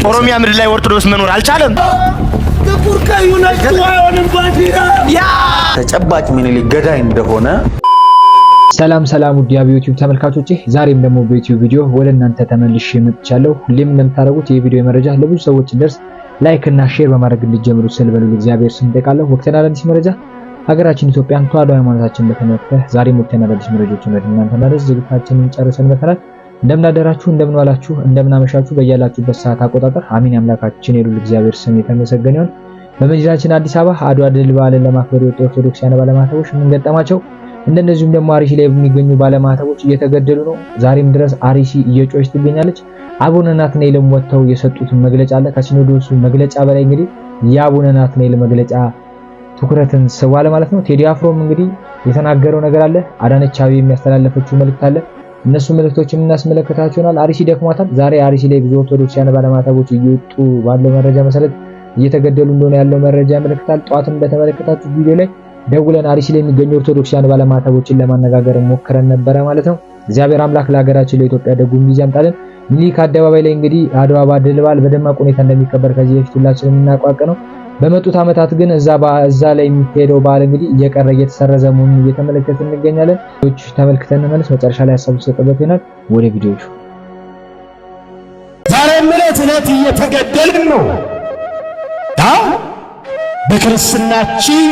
ኦሮሚያ ምድር ላይ ኦርቶዶክስ መኖር አልቻለም። ጥቁር ቀዩ ነጭ አይሆንም ባንዲራ ያ ተጨባጭ ምኒልክ ገዳይ እንደሆነ። ሰላም ውድ የዩቲዩብ ተመልካቾቼ፣ ዛሬም ደግሞ በዩቲዩብ ቪዲዮ ወደ እናንተ ተመልሼ መጥቻለሁ። ሁሌም እንደምታደርጉት የቪዲዮ መረጃ ለብዙ ሰዎች እንዲደርስ ላይክ እና ሼር በማድረግ እንዲጀምሩ ስል በሉል እግዚአብሔር ስም ጠይቃለሁ። ወቅታዊና አዳዲስ መረጃ ሀገራችን ኢትዮጵያን ተዋህዶ ሃይማኖታችን በተመለከተ ዛሬም ወቅታዊና አዳዲስ መረጃዎችን ወደ እናንተ ማድረስ ዝግጅታችንን ጨርሰን መተናል። እንደምናደራችሁ፣ እንደምንዋላችሁ፣ እንደምናመሻችሁ በያላችሁበት ሰዓት አቆጣጠር አሚን አምላካችን የሉል እግዚአብሔር ስም የተመሰገነ ይሁን። በመዲናችን አዲስ አበባ አድዋ ድል በዓልን ለማክበር የወጡ ኦርቶዶክሳውያን ባለማተቦች ምን ገጠማቸው? እንደነዚሁም ደግሞ አርሲ ላይ የሚገኙ ባለማተቦች እየተገደሉ ነው። ዛሬም ድረስ አርሲ እየጮኸች ትገኛለች። አቡነ ናትናኤልም ወጥተው የሰጡት መግለጫ አለ። ከሲኖዶሱ መግለጫ በላይ እንግዲህ የአቡነ ናትናኤል መግለጫ ትኩረትን ስቧል ማለት ነው። ቴዲ አፍሮም እንግዲህ የተናገረው ነገር አለ። አዳነች አቤቤ የሚያስተላለፈችው መልእክት አለ። እነሱ መልእክቶችን እናስመለከታችሁ ይሆናል። አርሲ ደክሟታል። ዛሬ አርሲ ላይ ብዙ ኦርቶዶክሳውያን ባለማተቦች እየወጡ ባለው መረጃ መሰረት እየተገደሉ እንደሆነ ያለው መረጃ ያመለክታል። ጧትም እንደተመለከታችሁ ቪዲዮ ላይ ደውለን አርሲ ላይ የሚገኙ ኦርቶዶክሳውያን ባለማተቦችን ለማነጋገር ሞክረን ነበረ ማለት ነው። እግዚአብሔር አምላክ ለሀገራችን ለኢትዮጵያ ደጉም ጊዜ ያምጣልን። ምኒልክ አደባባይ ላይ እንግዲህ አድዋ ድል በዓል በደማቅ ሁኔታ እንደሚከበር ከዚህ በፊት ሁላችንም የምናውቀው ነው። በመጡት ዓመታት ግን እዛ ላይ የሚካሄደው በዓል እንግዲህ እየቀረ እየተሰረዘ መሆኑን እየተመለከትን እንገኛለን። ተመልክተን እንመለስ። መጨረሻ ላይ ሐሳብ ተሰጥቶበት ይሆናል። ወደ ቪዲዮቹ። ዛሬ ዕለት እየተገደልን ነው። በክርስትናችን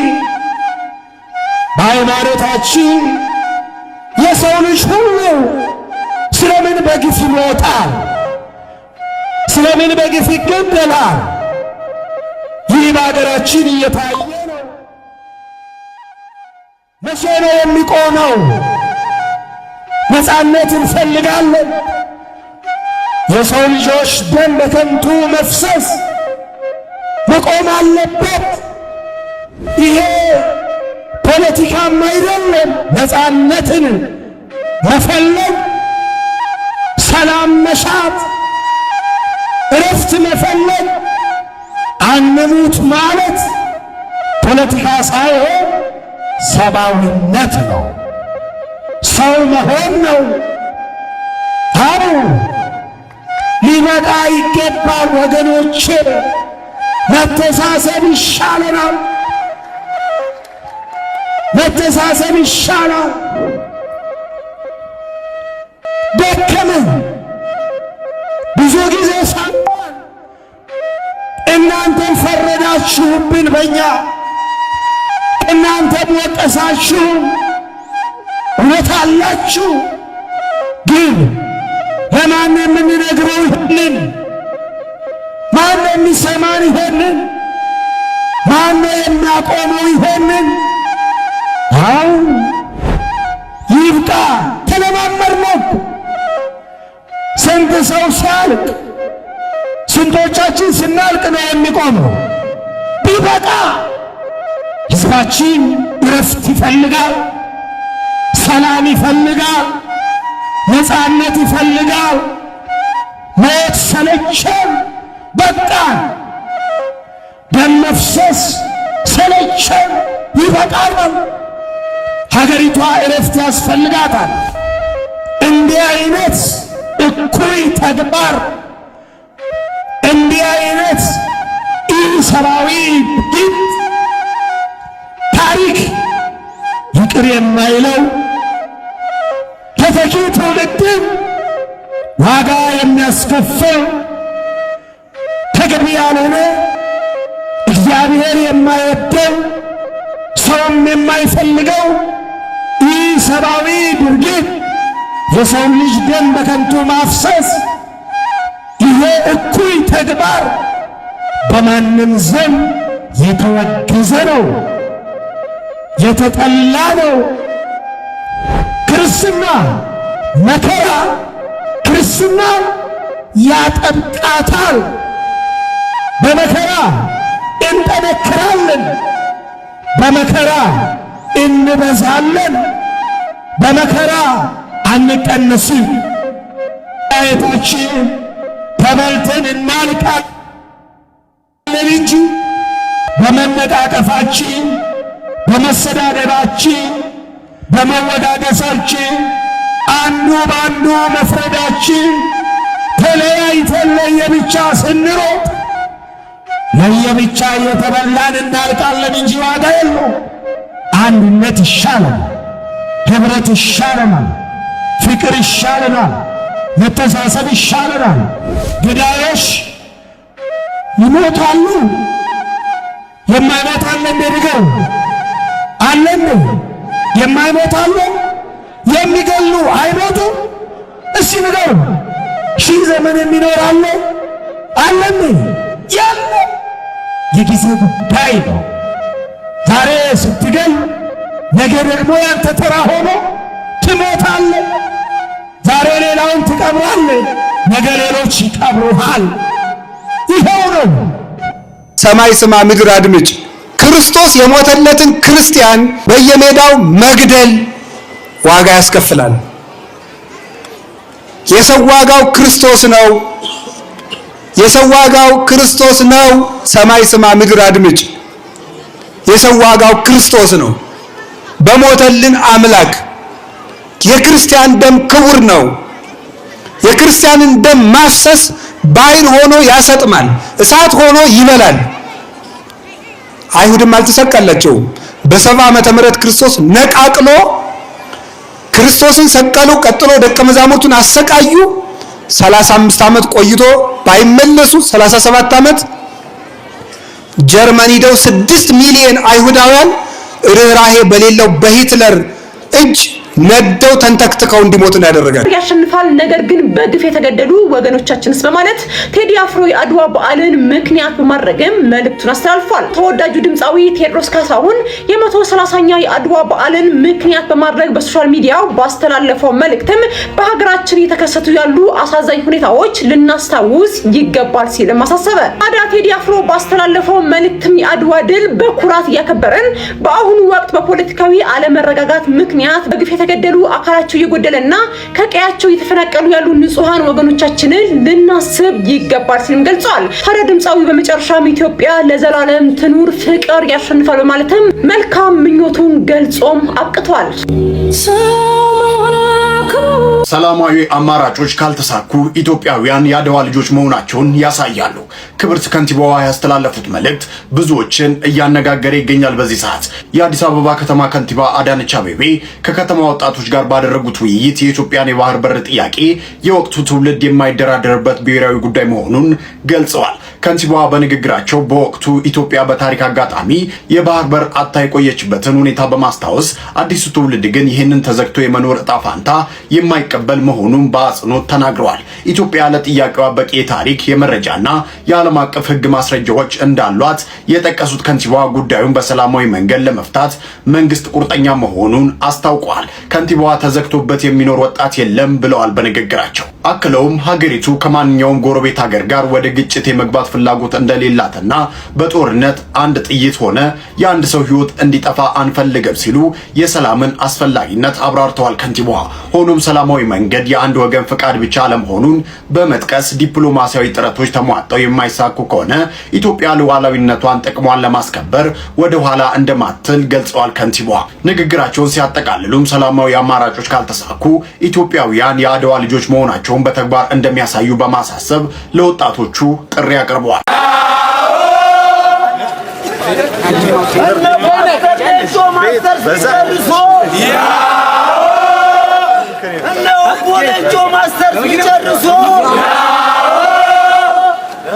በሃይማኖታችን የሰው ልጅ ሁሉ ስለምን በግፍ ይሞታል? ስለምን በግፍ ይገደላል? ይህ በሀገራችን እየታየ ነው። መቼ ነው የሚቆመው? ነፃነት እንፈልጋለን። የሰው ልጆች ደም በከንቱ መፍሰስ መቆም አለበት። ይሄ ፖለቲካም አይደለም። ነፃነትን መፈለግ፣ ሰላም መሻት፣ እረፍት መፈለግ፣ አንሙት ማለት ፖለቲካ ሳይሆን ሰብአዊነት ነው። ሰው መሆን ነው። ታሩ ሊመጣ ይገባል ወገኖቼ። መተሳሰብ ይሻለናል። መተሳሰብ ይሻላል። ደከመን ብዙ ጊዜ ሳንባል እናንተም ፈረዳችሁብን በእኛ፣ እናንተም ወቀሳችሁ። እውነት አላችሁ። ግን ለማን የምንነግረው ይሄንን? ማን የሚሰማን ይሄንን? ማን የሚያቆመው ይሄንን? አሁን ይብቃ። ተለማመድነው። ስንት ሰው ሲያልቅ፣ ስንቶቻችን ስናልቅ ነው የሚቆመው? ቢበቃ። ሕዝባችን እረፍት ይፈልጋል፣ ሰላም ይፈልጋል፣ ነፃነት ይፈልጋል። ሞት ሰለቸን፣ በቃ። ደም መፍሰስ ሰለቸን፣ ይበቃል። ሀገሪቷ እረፍት ያስፈልጋታል። እንዲህ አይነት እኩይ ተግባር፣ እንዲህ አይነት ኢሰብአዊ ድርጊት ታሪክ ይቅር የማይለው ተተኪ ትውልድን ዋጋ የሚያስከፍል ተገቢ ያልሆነ እግዚአብሔር የማይወደው ሰውም የማይፈልገው ኢሰብአዊ ድርጊት፣ የሰው ልጅ ደም በከንቱ ማፍሰስ፣ ይሄ እኩይ ተግባር በማንም ዘንድ የተወገዘ ነው፣ የተጠላ ነው። ክርስትና መከራ፣ ክርስትና ያጠብቃታል። በመከራ እንጠነክራለን፣ በመከራ እንበዛለን፣ በመከራ አንቀነስም። አይታችን ተበልተን እናልቃለን እንጂ በመነቃቀፋችን፣ በመሰዳደባችን፣ በመወዳደሳችን፣ አንዱ ባንዱ መፍረዳችን፣ ተለያይተን ለየብቻ ስንሮጥ ለየብቻ እየተበላን እናልቃለን እንጂ ዋጋ የለውም። አንድነት ይሻለናል፣ ህብረት ይሻለናል፣ ፍቅር ይሻለናል፣ መተሳሰብ ይሻለናል። ገዳዮች ይሞታሉ። የማይሞት አለ እንዴ? ንገሩ። አለ እንዴ? የማይሞት አለ? የሚገሉ አይሞቱም? እስቲ ንገሩ። ሺህ ዘመን የሚኖር አለ? አለ እንዴ? የለም። የጊዜ ጉዳይ ነው። ዛሬ ስትገል ነገ ደግሞ ያንተ ተራ ሆኖ ትሞታለህ። ዛሬ ሌላውን ትቀብራለህ፣ ነገ ሌሎች ይቀብሩሃል። ይኸው ነው። ሰማይ ስማ ምድር አድምጭ። ክርስቶስ የሞተለትን ክርስቲያን በየሜዳው መግደል ዋጋ ያስከፍላል። የሰው ዋጋው ክርስቶስ ነው። የሰው ዋጋው ክርስቶስ ነው። ሰማይ ስማ ምድር አድምጭ። የሰው ዋጋው ክርስቶስ ነው። በሞተልን አምላክ የክርስቲያን ደም ክቡር ነው። የክርስቲያንን ደም ማፍሰስ ባይን ሆኖ ያሰጥማል፣ እሳት ሆኖ ይበላል። አይሁድም አልተሰቀለችውም። በ70 ዓመተ ምህረት ክርስቶስ ነቃቅሎ ክርስቶስን ሰቀሉ። ቀጥሎ ደቀ መዛሙርቱን አሰቃዩ። 35 ዓመት ቆይቶ ባይመለሱ 37 ዓመት ጀርመን ሄደው 6 ሚሊዮን አይሁዳውያን ርህራሄ በሌለው በሂትለር እጅ ነደው ተንተክተው እንዲሞቱ ያደረጋል። ያሸንፋል ነገር ግን በግፍ የተገደሉ ወገኖቻችንስ በማለት ቴዲ አፍሮ የአድዋ በዓልን ምክንያት በማድረግም መልእክቱን አስተላልፏል። ተወዳጁ ድምጻዊ ቴዎድሮስ ካሳሁን የ130ኛ የአድዋ በዓልን ምክንያት በማድረግ በሶሻል ሚዲያው ባስተላለፈው መልእክትም በሀገራችን እየተከሰቱ ያሉ አሳዛኝ ሁኔታዎች ልናስታውስ ይገባል ሲል ማሳሰበ። ታዲያ ቴዲ አፍሮ ባስተላለፈው መልእክትም የአድዋ ድል በኩራት እያከበረን በአሁኑ ወቅት በፖለቲካዊ አለመረጋጋት ምክንያት በግፍ የተገደሉ አካላቸው እየጎደለና ከቀያቸው እየተፈናቀሉ ያሉ ንጹሃን ወገኖቻችንን ልናስብ ይገባል ሲልም ገልጿል። ታዲያ ድምጻዊ በመጨረሻም ኢትዮጵያ ለዘላለም ትኑር፣ ፍቅር ያሸንፋል በማለትም መልካም ምኞቱን ገልጾም አብቅቷል። ሰላማዊ አማራጮች ካልተሳኩ ኢትዮጵያውያን የአድዋ ልጆች መሆናቸውን ያሳያሉ። ክብርት ከንቲባዋ ያስተላለፉት መልእክት ብዙዎችን እያነጋገረ ይገኛል። በዚህ ሰዓት የአዲስ አበባ ከተማ ከንቲባ አዳነች አቤቤ ከከተማ ወጣቶች ጋር ባደረጉት ውይይት የኢትዮጵያን የባህር በር ጥያቄ የወቅቱ ትውልድ የማይደራደርበት ብሔራዊ ጉዳይ መሆኑን ገልጸዋል። ከንቲባዋ በንግግራቸው በወቅቱ ኢትዮጵያ በታሪክ አጋጣሚ የባህር በር አጥታ የቆየችበትን ሁኔታ በማስታወስ አዲሱ ትውልድ ግን ይህንን ተዘግቶ የመኖር እጣ ፋንታ የማይቀበል መሆኑን በአጽንኦት ተናግረዋል። ኢትዮጵያ ለጥያቄዋ በቂ የታሪክ የመረጃና የዓለም አቀፍ ሕግ ማስረጃዎች እንዳሏት የጠቀሱት ከንቲባዋ ጉዳዩን በሰላማዊ መንገድ ለመፍታት መንግስት ቁርጠኛ መሆኑን አስታውቀዋል። ከንቲባዋ ተዘግቶበት የሚኖር ወጣት የለም ብለዋል በንግግራቸው። አክለውም ሀገሪቱ ከማንኛውም ጎረቤት ሀገር ጋር ወደ ግጭት የመግባት ፍላጎት እንደሌላትና በጦርነት አንድ ጥይት ሆነ የአንድ ሰው ህይወት እንዲጠፋ አንፈልግም ሲሉ የሰላምን አስፈላጊነት አብራርተዋል ከንቲባዋ። ሆኖም ሰላማዊ መንገድ የአንድ ወገን ፍቃድ ብቻ አለመሆኑን በመጥቀስ ዲፕሎማሲያዊ ጥረቶች ተሟጠው የማይሳኩ ከሆነ ኢትዮጵያ ሉዓላዊነቷን ጥቅሟን ለማስከበር ወደ ኋላ እንደማትል ገልጸዋል ከንቲባዋ። ንግግራቸውን ሲያጠቃልሉም ሰላማዊ አማራጮች ካልተሳኩ ኢትዮጵያውያን የአድዋ ልጆች መሆናቸውን በተግባር እንደሚያሳዩ በማሳሰብ ለወጣቶቹ ጥሪ አቅርበዋል።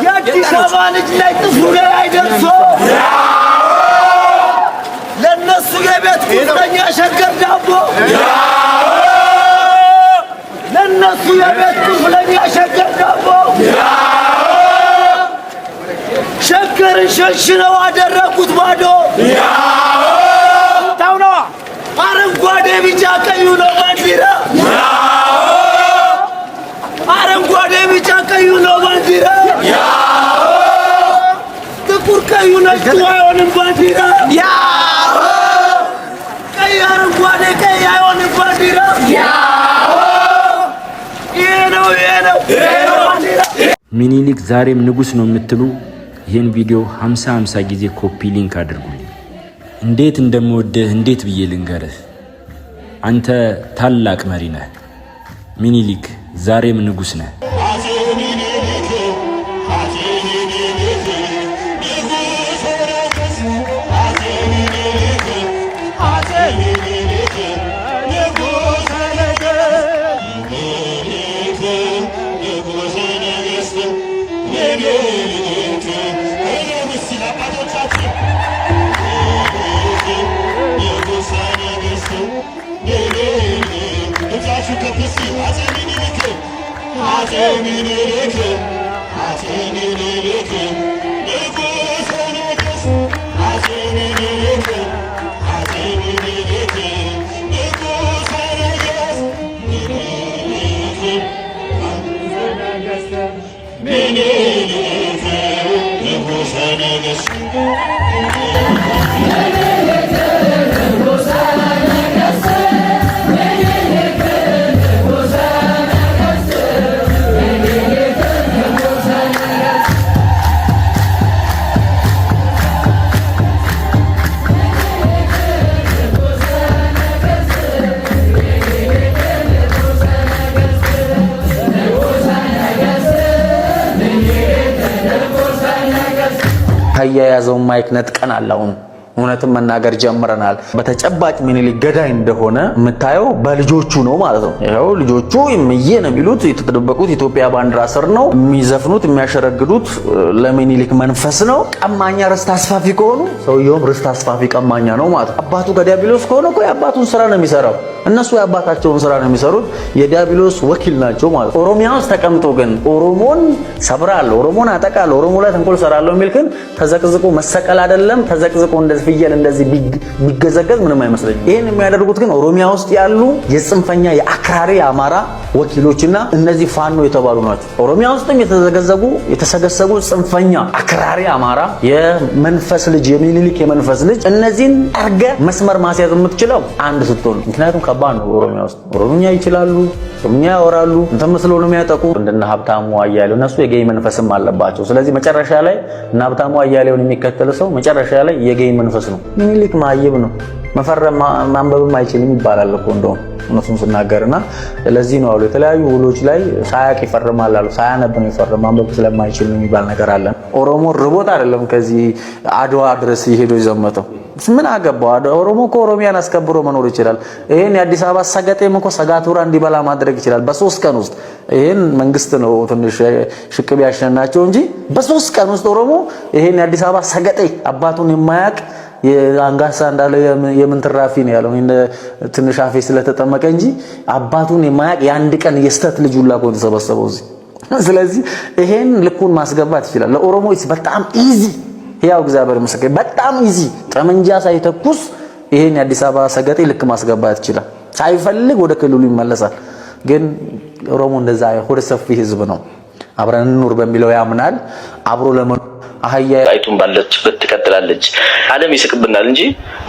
የአዲስ አበባ ልጅ ላይ ጥፍሩ ላይ አይደርሶ ለነሱ የቤት ቁስለኛ ሸገር ዳቦ ለነሱ የቤት ቁስለኛ ሸገር ዳቦ ሸገርን ሸንሽነው አደረጉት ባዶ። ታውነዋ አረንጓዴ ቢጫ ቀዩ ነው ባንዲራ፣ አረንጓዴ ቢጫ ቀዩ ነው ባንዲራ፣ ጥቁር ቀዩ ነጭ አይሆንም ባንዲራ፣ ቀይ አረንጓዴ ቀይ አይሆንም ባንዲራ። ይሄ ነው ባንዲራ። ሚኒሊክ ዛሬም ንጉስ ነው የምትሉ ይህን ቪዲዮ 50 ጊዜ ኮፒ ሊንክ አድርጉልኝ። እንዴት እንደምወድህ እንዴት ብዬ ልንገርህ። አንተ ታላቅ መሪ ነህ። ሚኒሊክ ዛሬም ንጉስ ነህ። ያያዘው ማይክ ነጥቀን አላውን እውነትም መናገር ጀምረናል። በተጨባጭ ምኒልክ ገዳይ እንደሆነ የምታየው በልጆቹ ነው ማለት ነው። ይሄው ልጆቹ እምዬ ነው የሚሉት፣ የተደበቁት ኢትዮጵያ ባንዲራ ስር ነው የሚዘፍኑት፣ የሚያሸረግዱት ለምኒልክ መንፈስ ነው። ቀማኛ ርስት አስፋፊ ከሆኑ ሰውየውም ርስት አስፋፊ ቀማኛ ነው ማለት ነው። አባቱ ከዲያብሎስ ከሆነ እኮ የአባቱን ስራ ነው የሚሰራው። እነሱ የአባታቸውን ስራ ነው የሚሰሩት፣ የዲያብሎስ ወኪል ናቸው ማለት ነው። ኦሮሚያ ውስጥ ተቀምጦ ግን ኦሮሞን ሰብራለሁ፣ ኦሮሞን አጠቃለሁ፣ ኦሮሞ ላይ ተንኮል ሰራለሁ የሚል ግን ተዘቅዝቆ መሰቀል አይደለም ተዘቅዝቆ እንደዚህ ፍየል እንደዚህ ቢገዘገዝ ምንም አይመስለኝም። ይሄን የሚያደርጉት ግን ኦሮሚያ ውስጥ ያሉ የጽንፈኛ የአክራሪ አማራ ወኪሎችና እነዚህ ፋኖ የተባሉ ናቸው። ኦሮሚያ ውስጥም የተዘገዘጉ የተሰገሰጉ ጽንፈኛ አክራሪ አማራ የመንፈስ ልጅ የሚኒሊክ የመንፈስ ልጅ እነዚህን አርገ መስመር ማስያዝ የምትችለው አንድ ስትሆን፣ ምክንያቱም ከባድ ነው። ኦሮሚያ ውስጥ ኦሮምኛ ይችላሉ፣ ኦሮምኛ ያወራሉ፣ እንትን መስለው ነው የሚያጠቁ። እንደነ ሀብታሙ አያሌው እነሱ የጌይ መንፈስም አለባቸው። ስለዚህ መጨረሻ ላይ እና ሀብታሙ አያሌውን የሚከተል ሰው መጨረሻ ላይ የጌይ መንፈስ ነው። ምኒልክ ማይብ ነው፣ መፈረም ማንበብም አይችልም ይባላል እኮ እንደውም እነሱን ስናገርና ለዚህ ነው አሉ የተለያዩ ውሎች ላይ ሳያቅ ይፈርማል አሉ። ሳያነብ ነው ይፈርም፣ ማንበብ ስለማይችል ነው የሚባል ነገር አለ። ኦሮሞ ርቦት አይደለም ከዚህ አድዋ ድረስ ይሄዶ ይዘመተው ምን አገባው? ኦሮሞ እኮ ኦሮሚያን አስከብሮ መኖር ይችላል። ይሄን የአዲስ አበባ ሰገጤም እኮ ሰጋቱራ እንዲበላ ማድረግ ይችላል በ3 ቀን ውስጥ። ይሄን መንግስት ነው ትንሽ ሽቅብ ያሸናቸው እንጂ በ3 ቀን ውስጥ ኦሮሞ ይሄን የአዲስ አበባ ሰገጤ አባቱን የማያቅ የአንጋሳ እንዳለ የምንትራፊ ነው ያለው ትንሽ አፌ ስለተጠመቀ እንጂ አባቱን የማያቅ የአንድ ቀን የስተት ልጅ ሁላ እኮ ተሰበሰበው እዚህ። ስለዚህ ይሄን ልኩን ማስገባት ይችላል። ለኦሮሞ በጣም ኢዚ፣ ያው እግዚአብሔር ምስክር በጣም ኢዚ። ጠመንጃ ሳይተኩስ ይሄን የአዲስ አበባ ሰገጤ ልክ ማስገባት ይችላል። ሳይፈልግ ወደ ክልሉ ይመለሳል። ግን ኦሮሞ እንደዛ ወደ ሰፊ ህዝብ ነው። አብረን እንኑር በሚለው ያምናል። አብሮ ለመኖር አህያ ጣይቱን ባለችበት ትቀጥላለች። ዓለም ይስቅብናል እንጂ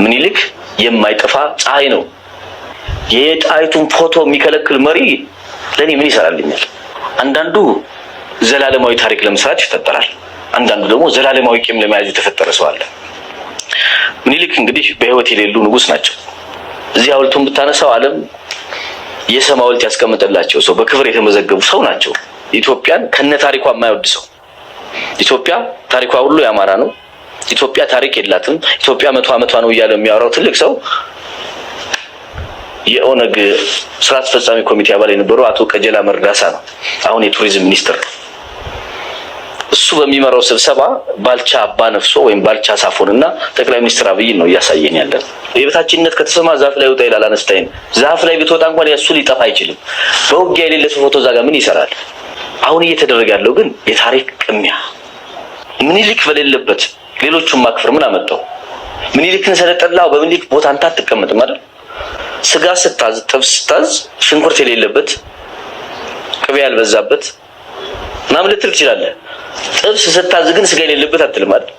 ምኒልክ የማይጠፋ ፀሐይ ነው። የጣይቱን ፎቶ የሚከለክል መሪ ለኔ ምን ይሰራልኛል? አንዳንዱ ዘላለማዊ ታሪክ ለመስራት ይፈጠራል፣ አንዳንዱ ደግሞ ዘላለማዊ ቂም ለመያዝ የተፈጠረ ሰው አለ። ምኒልክ እንግዲህ በህይወት የሌሉ ንጉስ ናቸው። እዚህ ሐውልቱን ብታነሳው ዓለም የሰማ ሐውልት ያስቀምጠላቸው ሰው በክብር የተመዘገቡ ሰው ናቸው። ኢትዮጵያን ከነ ታሪኳ የማይወድ ሰው። ኢትዮጵያ ታሪኳ ሁሉ ያማራ ነው። ኢትዮጵያ ታሪክ የላትም። ኢትዮጵያ 100 ዓመቷ ነው እያለ የሚያወራው ትልቅ ሰው የኦነግ ስራ አስፈጻሚ ኮሚቴ አባል የነበረው አቶ ቀጀላ መርዳሳ ነው። አሁን የቱሪዝም ሚኒስትር ነው። እሱ በሚመራው ስብሰባ ባልቻ አባ ነፍሶ ወይም ባልቻ ሳፎንና ጠቅላይ ሚኒስትር አብይ ነው እያሳየን ያለን። የበታችነት ከተሰማ ዛፍ ላይ ወጣ ይላል አነስታይን። ዛፍ ላይ ብትወጣ እንኳን ያሱ ሊጠፋ አይችልም። በውጊያ የሌለ ፎቶ እዛ ጋር ምን ይሰራል? አሁን እየተደረገ ያለው ግን የታሪክ ቅሚያ። ምኒልክ በሌለበት ሌሎቹን ማክፈር ምን አመጣው? ምኒልክን ስለጠላው በምኒልክ ቦታ አንተ አትቀመጥም አይደል? ስጋ ስታዝ፣ ጥብስ ስታዝ ሽንኩርት የሌለበት ቅቤ ያልበዛበት ምናምን ልትል ትችላለህ። ጥብስ ስታዝ ግን ስጋ የሌለበት አትልም አይደል?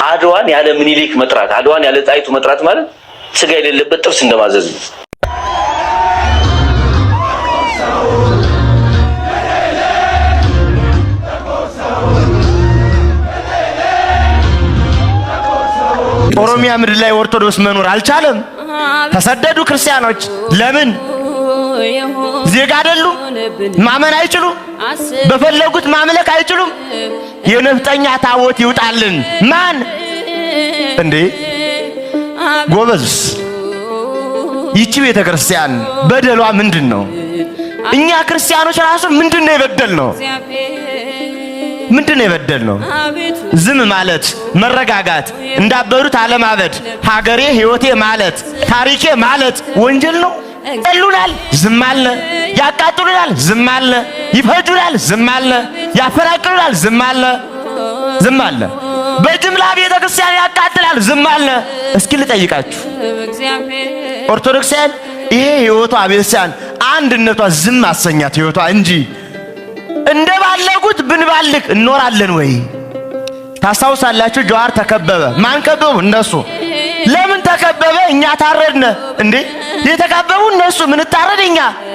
አድዋን ያለ ምኒልክ መጥራት፣ አድዋን ያለ ጣይቱ መጥራት ማለት ስጋ የሌለበት ጥብስ እንደማዘዝ ነው። ኦሮሚያ ምድር ላይ ኦርቶዶክስ መኖር አልቻለም። ተሰደዱ ክርስቲያኖች። ለምን? ዜጋ አይደሉም? ማመን አይችሉም? በፈለጉት ማምለክ አይችሉም? የነፍጠኛ ታቦት ይውጣልን። ማን እንዴ ጎበዝ? ይቺ ቤተክርስቲያን በደሏ ምንድነው? እኛ ክርስቲያኖች ራሱ ምንድነው የበደል ነው? ምንድነው የበደልነው? ዝም ማለት፣ መረጋጋት፣ እንዳበሩት አለማበድ፣ ሀገሬ ህይወቴ ማለት፣ ታሪኬ ማለት ወንጀል ነው? ይሉናል፣ ዝም አለ። ያቃጥሉናል፣ ዝም አለ። ይፈጁናል፣ ዝም አለ። ያፈናቅሉናል፣ ዝም አለ። ዝም አለ። በጅምላ ቤተክርስቲያን ያቃጥላል፣ ዝም አለ። እስኪ ልጠይቃችሁ ኦርቶዶክሳውያን፣ ይሄ ህይወቷ ቤተክርስቲያን አንድነቷ ዝም አሰኛት ህይወቷ እንጂ እንደባለጉት ብንባልቅ እንኖራለን ወይ? ታስታውሳላችሁ? ጀዋር ተከበበ። ማን ከበቡ? እነሱ። ለምን ተከበበ? እኛ ታረድነ እንዴ? የተከበቡ እነሱ፣ ምን ታረድ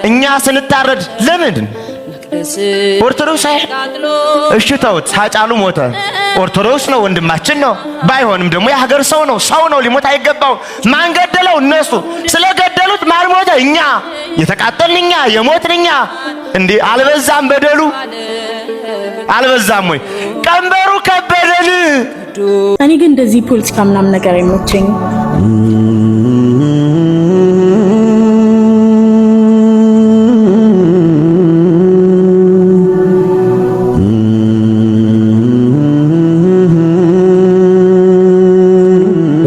እኛ ስንታረድ ለምን? ኦርቶዶክስ እሺ ተውት። ሃጫሉ ሞተ፣ ኦርቶዶክስ ነው፣ ወንድማችን ነው። ባይሆንም ደግሞ የሀገር ሰው ነው፣ ሊሞት አይገባው። ማን ገደለው? እነሱ። ስለገደሉት ማን ሞተ? እኛ። የተቃጠልን እኛ፣ የሞትን እኛ። እንዴ አልበዛም በደሉ? አልበዛም ወይ? ቀንበሩ ከበደን። እኔ ግን እንደዚህ ፖለቲካ ምናምን ነገር አይመቸኝም።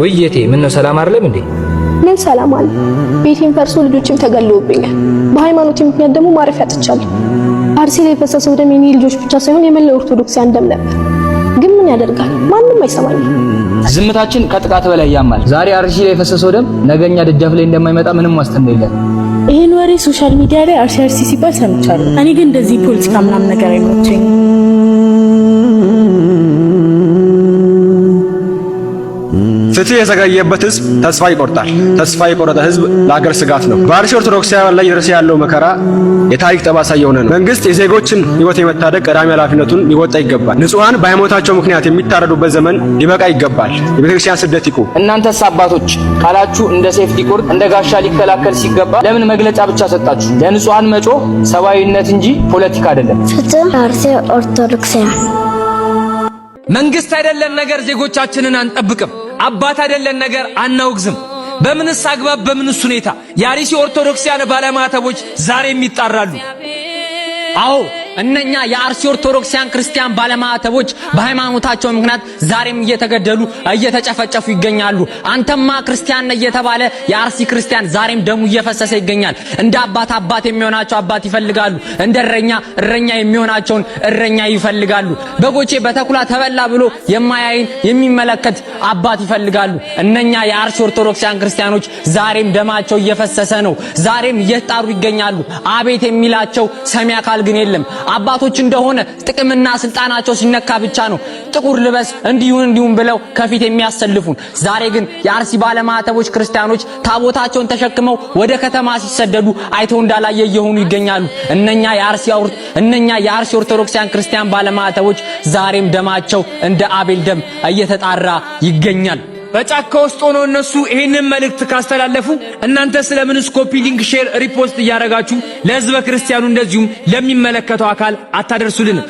ወይዬቴ ምን ነው ሰላም አይደለም እንዴ? ምን ሰላም አለ? ቤቴን ፈርሶ ልጆችም ተገለውብኛል። በሃይማኖቴ ምክንያት ደግሞ ማረፊያ አጥቻለሁ። አርሲ ላይ የፈሰሰው ደም የኔ ልጆች ብቻ ሳይሆን የመላው ኦርቶዶክሳውያን ደም ነበር። ግን ምን ያደርጋል? ማንም አይሰማኝም። ዝምታችን ከጥቃት በላይ ያማል። ዛሬ አርሲ ላይ የፈሰሰው ደም ነገኛ ደጃፍ ላይ እንደማይመጣ ምንም ዋስትና የለም። ይሄን ወሬ ሶሻል ሚዲያ ላይ አርሲ ሲባል ሰምቻለሁ። እኔ ግን እንደዚህ ፖለቲካ ምናምን ነገር አይመቸኝም። ፍትህ የዘገየበት ህዝብ ተስፋ ይቆርጣል። ተስፋ የቆረጠ ህዝብ ለሀገር ስጋት ነው። በአርሲ ኦርቶዶክሳውያን ላይ የደረሰ ያለው መከራ የታሪክ ጠባሳ የሆነ ነው። መንግስት የዜጎችን ህይወት የመታደግ ቀዳሚ ኃላፊነቱን ሊወጣ ይገባል። ንጹሃን በሃይማኖታቸው ምክንያት የሚታረዱበት ዘመን ሊበቃ ይገባል። የቤተክርስቲያን ስደት ይቁም። እናንተስ አባቶች ቃላችሁ እንደ ሴፍቲ ቁርጥ እንደ ጋሻ ሊከላከል ሲገባ ለምን መግለጫ ብቻ ሰጣችሁ? ለንጹሃን መጮህ ሰብአዊነት እንጂ ፖለቲካ አይደለም። ፍትህ አርሲ ኦርቶዶክሳውያን። መንግስት አይደለን ነገር ዜጎቻችንን አንጠብቅም። አባት አይደለን ነገር አናውግዝም። በምንስ አግባብ በምንስ ሁኔታ የአርሲ ኦርቶዶክሳውያን ባለማተቦች ዛሬም ይጣራሉ? አዎ እነኛ የአርሲ ኦርቶዶክሳውያን ክርስቲያን ባለማተቦች በሃይማኖታቸው ምክንያት ዛሬም እየተገደሉ እየተጨፈጨፉ ይገኛሉ። አንተማ ክርስቲያን ነህ እየተባለ የአርሲ ክርስቲያን ዛሬም ደሙ እየፈሰሰ ይገኛል። እንደ አባት የሚሆናቸው አባት ይፈልጋሉ። እንደ እረኛ የሚሆናቸውን እረኛ ይፈልጋሉ። በጎቼ በተኩላ ተበላ ብሎ የማያይን የሚመለከት አባት ይፈልጋሉ። እነኛ የአርሲ ኦርቶዶክሳውያን ክርስቲያኖች ዛሬም ደማቸው እየፈሰሰ ነው። ዛሬም እየጣሩ ይገኛሉ። አቤት የሚላቸው ሰሚ አካል ግን የለም። አባቶች እንደሆነ ጥቅምና ስልጣናቸው ሲነካ ብቻ ነው ጥቁር ልበስ እንዲሁን ብለው ከፊት የሚያሰልፉን። ዛሬ ግን የአርሲ ባለማተቦች ክርስቲያኖች ታቦታቸውን ተሸክመው ወደ ከተማ ሲሰደዱ አይተው እንዳላየ እየሆኑ ይገኛሉ። እነኛ የአርሲ ኦርቶዶክሳውያን ክርስቲያን ባለማተቦች ዛሬም ደማቸው እንደ አቤል ደም እየተጣራ ይገኛል። በጫካ ውስጥ ሆነው እነሱ ይሄንን መልእክት ካስተላለፉ እናንተ ስለምንስ ኮፒ ሊንክ ሼር ሪፖስት እያደረጋችሁ ለህዝበ ክርስቲያኑ እንደዚሁም ለሚመለከተው አካል አታደርሱልንም?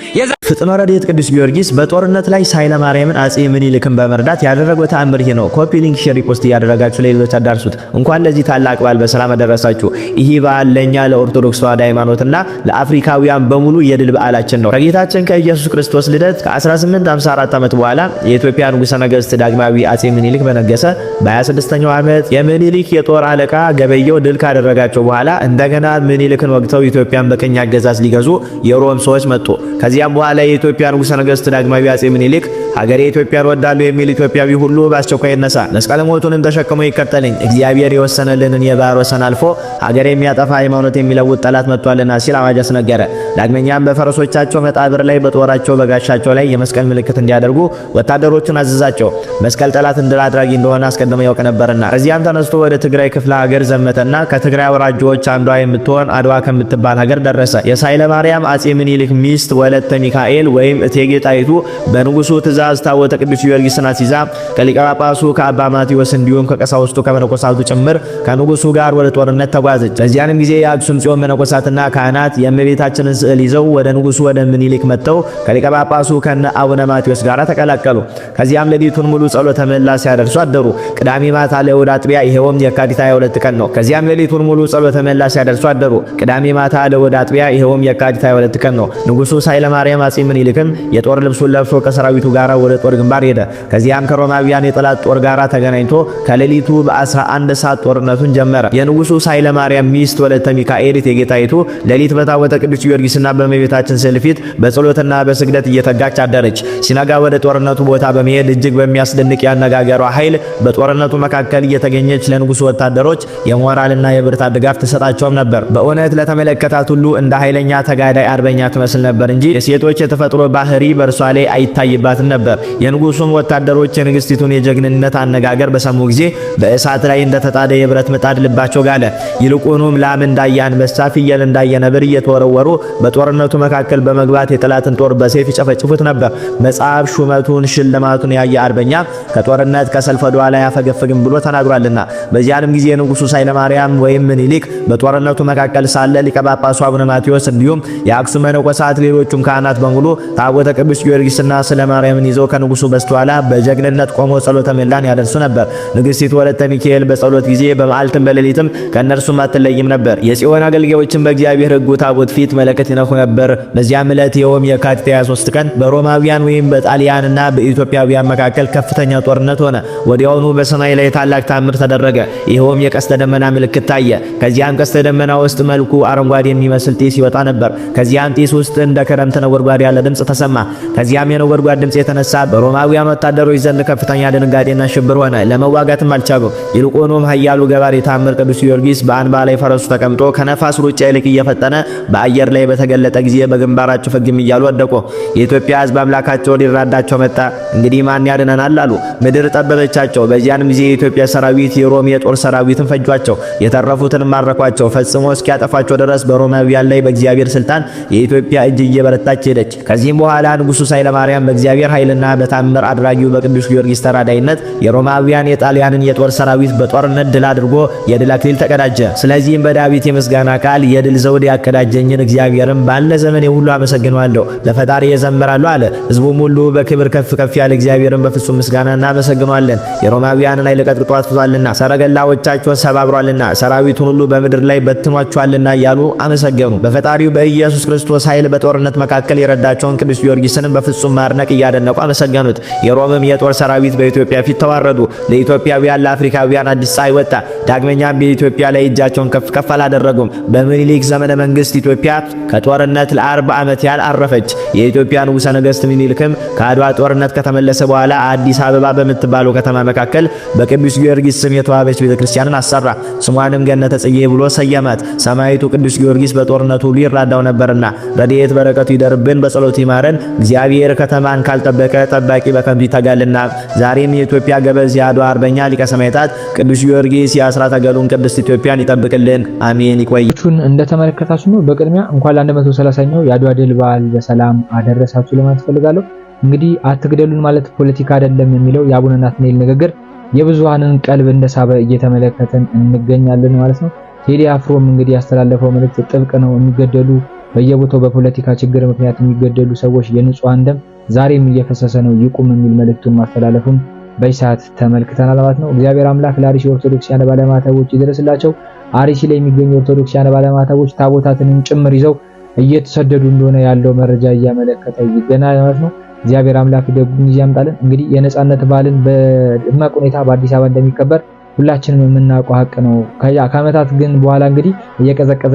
ፍጥሞ ረድኤት ቅዱስ ጊዮርጊስ በጦርነት ላይ ኃይለ ማርያምን አጼ ምኒልክን በመርዳት ያደረገው ተአምር ይሄ ነው። ኮፒ ሊንክ ሼር ሪፖስት እያደረጋችሁ ለሌሎች አዳርሱት። እንኳን ለዚህ ታላቅ በዓል በሰላም አደረሳችሁ። ይህ በዓል ለኛ ለኦርቶዶክስ ተዋሕዶ ሃይማኖትና ለአፍሪካውያን በሙሉ የድል በዓላችን ነው። ከጌታችን ከኢየሱስ ክርስቶስ ልደት ከ1854 ዓመት በኋላ የኢትዮጵያ ንጉሠ ነገሥት ዳግማዊ አጼ ምኒልክ በነገሰ በ26ኛው ዓመት የምኒልክ የጦር አለቃ ገበየው ድል ካደረጋቸው በኋላ እንደገና ምኒልክን ወግተው ኢትዮጵያን በቅኝ አገዛዝ ሊገዙ የሮም ሰዎች መጡ። ከዚያም በኋላ የኢትዮጵያ ንጉሠ ነገሥት ዳግማዊ አጼ ምኒልክ ሀገሬ ኢትዮጵያን ወዳለሁ የሚል ኢትዮጵያዊ ሁሉ በአስቸኳይ ይነሳ፣ መስቀል ሞቱንም ተሸክሞ ይከተለኝ፣ እግዚአብሔር የወሰነልንን የባህር ወሰን አልፎ ሀገር የሚያጠፋ ሃይማኖት የሚለውጥ ጠላት መጥቷልና ሲል አዋጅ አስነገረ። ዳግመኛም በፈረሶቻቸው መቃብር ላይ በጦራቸው በጋሻቸው ላይ የመስቀል ምልክት እንዲያደርጉ ወታደሮቹን አዘዛቸው። መስቀል ጠላት ድል አድራጊ እንደሆነ አስቀድሞ ያውቅ ነበርና። እዚያም ተነስቶ ወደ ትግራይ ክፍለ ሀገር ዘመተና ከትግራይ አውራጃዎች አንዷ የምትሆን አድዋ ከምትባል ሀገር ደረሰ። የኃይለ ማርያም አጼ ምኒልክ ሚስት ወለተ ሚካኤል ወይም እቴጌ ጣይቱ በንጉሱ ትእዛዝ ትእዛዝ ታቦተ ቅዱስ ጊዮርጊስን አስይዛ ከሊቀ ጳጳሱ ከአባ ማቴዎስ እንዲሁም ከቀሳውስቱ ከመነኮሳቱ ጭምር ከንጉሱ ጋር ወደ ጦርነት ተጓዘች። በዚያንም ጊዜ የአክሱም ጽዮን መነኮሳትና ካህናት የእመቤታችንን ስዕል ይዘው ወደ ንጉሱ ወደ ምኒልክ መጥተው ከሊቀ ጳጳሱ ከነ አቡነ ማቴዎስ ጋር ተቀላቀሉ። ከዚያም ሌሊቱን ሙሉ ጸሎተ ምህላ ሲያደርሱ አደሩ። ቅዳሜ ማታ ለእሑድ አጥቢያ ይሄውም የካቲት 22 ቀን ነው። ከዚያም ሌሊቱን ሙሉ ጸሎተ ምህላ ሲያደርሱ አደሩ። ቅዳሜ ማታ ለእሑድ አጥቢያ ይሄውም የካቲት 22 ቀን ነው። ንጉሱ ኃይለማርያም አጼ ምኒልክም የጦር ልብሱን ለብሶ ከሰራዊቱ ጋር ወደ ጦር ግንባር ሄደ። ከዚያም ከሮማውያን የጠላት ጦር ጋር ተገናኝቶ ከሌሊቱ በ11 ሰዓት ጦርነቱን ጀመረ። የንጉሱ ኃይለማርያም ሚስት ወለተ ሚካኤል የጌታይቱ ሌሊት በታቦተ ቅዱስ ጊዮርጊስና በእመቤታችን ስዕል ፊት በጸሎትና በስግደት እየተጋች አደረች። ሲነጋ ወደ ጦርነቱ ቦታ በመሄድ እጅግ በሚያስደንቅ ያነጋገሯ ኃይል በጦርነቱ መካከል እየተገኘች ለንጉሱ ወታደሮች የሞራልና የብርታት ድጋፍ ተሰጣቸውም ነበር። በእውነት ለተመለከታት ሁሉ እንደ ኃይለኛ ተጋዳይ አርበኛ ትመስል ነበር እንጂ የሴቶች የተፈጥሮ ባህሪ በእርሷ ላይ አይታይባትም ነበር። የንጉሱም ወታደሮች የንግስቲቱን የጀግንነት አነጋገር በሰሙ ጊዜ በእሳት ላይ እንደተጣደ የብረት ምጣድ ልባቸው ጋለ። ይልቁኑም ላም እንዳየ አንበሳ፣ ፍየል እንዳየ ነብር እየተወረወሩ በጦርነቱ መካከል በመግባት የጠላትን ጦር በሰይፍ ይጨፈጭፉት ነበር። መጽሐፍ ሹመቱን ሽልማቱን ያየ አርበኛ ከጦርነት ከሰልፍ ወደ ኋላ አያፈገፍግም ብሎ ተናግሯልና። በዚያንም ጊዜ ንጉሱ ኃይለማርያም ወይም ምኒልክ በጦርነቱ መካከል ሳለ ሊቀ ጳጳሱ አቡነ ማቴዎስ እንዲሁም የአክሱም መነኮሳት ሌሎቹም ካህናት በሙሉ ታቦተ ቅዱስ ጊዮርጊስና ስለ ማርያምን ይዘው ከንጉሱ በስተኋላ በጀግንነት ቆመው ጸሎተ ምህላን ያደርሱ ነበር። ንግስቲቱ ወለተ ሚካኤል በጸሎት ጊዜ በመዓልትም በሌሊትም ከእነርሱም አትለይም ነበር። የጽዮን አገልጋዮችን በእግዚአብሔር ሕጉ ታቦት ፊት መለከት ይነፉ ነበር። በዚያም ዕለት ይኸውም የካቲት 23 ቀን በሮማውያን ወይም በጣሊያንና በኢትዮጵያውያን መካከል ከፍተኛ ጦርነት ሆነ። ወዲያውኑ በሰማይ ላይ ታላቅ ታምር ተደረገ። ይኸውም የቀስተ ደመና ምልክት ታየ። ከዚያም ቀስተ ደመና ውስጥ መልኩ አረንጓዴ የሚመስል ጢስ ይወጣ ነበር። ከዚያም ጢስ ውስጥ እንደ ክረምት ነጎድጓድ ያለ ድምጽ ተሰማ። ከዚያም የነጎድጓድ ድምጽ የተነሳ በሮማውያን ወታደሮች ዘንድ ከፍተኛ ድንጋጤና ሽብር ሆነ። ለመዋጋትም አልቻሉም። ይልቁኑም ኃያሉ ገባሬ ታምር ቅዱስ ጊዮርጊስ በአንባ ላይ ፈረሱ ተቀምጦ ከነፋስ ሩጫ ይልቅ እየፈጠነ በአየር ላይ በተገለጠ ጊዜ በግንባራቸው ፍግም እያሉ ወደቁ። የኢትዮጵያ ሕዝብ አምላካቸው ሊራዳቸው መጣ። እንግዲህ ማን ያድነናል አሉ። ምድር ጠበበቻቸው። በዚያንም ጊዜ የኢትዮጵያ ሰራዊት የሮም የጦር ሰራዊትን ፈጇቸው። የተረፉትን ማረኳቸው። ፈጽሞ እስኪያጠፋቸው ድረስ በሮማውያን ላይ በእግዚአብሔር ስልጣን የኢትዮጵያ እጅ እየበረታች ሄደች። ከዚህም በኋላ ንጉሱ ኃይለማርያም በእግዚአብሔር ኃይልና በታምር አድራጊው በቅዱስ ጊዮርጊስ ተራዳይነት የሮማውያን የጣሊያንን የጦር ሰራዊት በጦርነት ድል አድርጎ የድል አክሊል ተቀዳጀ። ስለዚህም በዳዊት የምስጋና ቃል የድል ዘውድ ያቀዳጀኝን እግዚአብሔርን ባለ ዘመን ሁሉ አመሰግነዋለሁ፣ ለፈጣሪ የዘምራሉ አለ። ህዝቡም ሁሉ በክብር ከፍ ከፍ ያለ እግዚአብሔርን በፍጹም ምስጋና እናመሰግነዋለን። የሮማውያንን ኃይል ቀጥቅጦ አጥፍቷልና፣ ሰረገላዎቻቸውን ሰባብሯልና፣ ሰራዊቱን ሁሉ በምድር ላይ በትኗቸዋልና እያሉ አመሰገኑ። በፈጣሪው በኢየሱስ ክርስቶስ ኃይል በጦርነት መካከል የረዳቸውን ቅዱስ ጊዮርጊስንም በፍጹም ማድነቅ እያደነቁ አመሰገኑት። የሮምም የጦር ሰራዊት በኢትዮጵያ ፊት ተዋረዱ። ለኢትዮጵያውያን ለአፍሪካውያን አዲስ ፀሐይ ወጣ። ዳግመኛም በኢትዮጵያ ላይ እጃቸውን ከፍ ከፍ አላደረጉም። በምኒልክ ዘመነ መንግስት ኢትዮጵያ ከጦርነት ለ40 ዓመት ያህል አረፈች። የኢትዮጵያ ንጉሠ ነገሥት ምኒልክም ከአድዋ ጦርነት ከተመለሰ በኋላ አዲስ አበባ በምትባለው ከተማ መካከል በቅዱስ ጊዮርጊስ ስም የተዋበች ቤተክርስቲያንን አሰራ። ስሟንም ገነተ ጽጌ ብሎ ሰየማት። ሰማዕቱ ቅዱስ ጊዮርጊስ በጦርነቱ ሁሉ ይራዳው ነበርና ረድኤት በረከቱ ይደርብን፣ በጸሎቱ ይማረን። እግዚአብሔር ከተማን ካልጠበቀ ጠባቂ በከንቱ ይተጋልና። ዛሬም የኢትዮጵያ ገበዝ የአድዋ አርበኛ ሊቀ ሰማዕታት ቅዱስ ጊዮርጊስ የአስራት አገሉን ቅድስት ኢትዮጵያን ይጠብቅልን። አሜን። ይቆዩን። እንደተመለከታችሁ ነው። በቅድሚያ እንኳን ለ130ኛው የአድዋ ድል በዓል በሰላም አደረሳችሁ ለማለት ፈልጋለሁ። እንግዲህ አትግደሉን ማለት ፖለቲካ አይደለም የሚለው የአቡነ ናትናኤል ንግግር የብዙሃንን ቀልብ እንደሳበ እየተመለከተን እንገኛለን ማለት ነው። ቴዲ አፍሮም እንግዲህ ያስተላለፈው መልእክት ጥብቅ ነው። የሚገደሉ በየቦታው በፖለቲካ ችግር ምክንያት የሚገደሉ ሰዎች የንጹሃን ደም ዛሬም እየፈሰሰ ነው፣ ይቁም የሚል መልእክቱን ማስተላለፉን በሰዓት ተመልክተናል ማለት ነው። እግዚአብሔር አምላክ ለአርሲ ኦርቶዶክሳውያን ባለማተቦች ይድረስላቸው። አርሲ ላይ የሚገኙ ኦርቶዶክሳውያን ባለማተቦች ታቦታትንም ጭምር ይዘው እየተሰደዱ እንደሆነ ያለው መረጃ እያመለከተ ይገኛል ማለት ነው። እግዚአብሔር አምላክ ደጉን ያምጣልን። እንግዲህ የነጻነት በዓልን በደማቅ ሁኔታ በአዲስ አበባ እንደሚከበር ሁላችንም የምናውቀው ሀቅ ነው። ከዓመታት ግን በኋላ እንግዲህ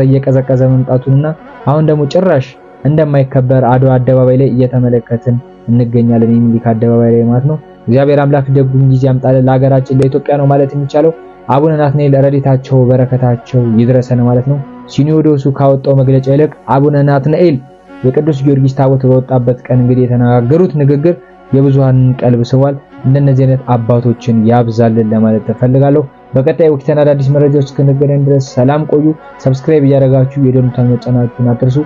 እየቀዘቀዘ መምጣቱንና አሁን ደግሞ ጭራሽ እንደማይከበር አድዋ አደባባይ ላይ እየተመለከትን እንገኛለን። የሚኒሊክ አደባባይ ላይ ማለት ነው። እግዚአብሔር አምላክ ደጉን ጊዜ ያምጣልን ለሀገራችን ለኢትዮጵያ ነው ማለት የሚቻለው። አቡነ ናትናኤል ረድኤታቸው በረከታቸው ይድረሰን ማለት ነው። ሲኖዶሱ ካወጣው መግለጫ ይልቅ አቡነ ናትናኤል የቅዱስ ጊዮርጊስ ታቦት በወጣበት ቀን እንግዲህ የተናገሩት ንግግር የብዙሃንን ቀልብ ስቧል። እንደነዚህ አይነት አባቶችን ያብዛልን ለማለት ተፈልጋለሁ። በቀጣይ ወቅታዊ አዳዲስ መረጃዎች እስክንገናኝ ድረስ ሰላም ቆዩ። ሰብስክራይብ እያደረጋችሁ የደወሉን መጫናችሁን አትርሱ።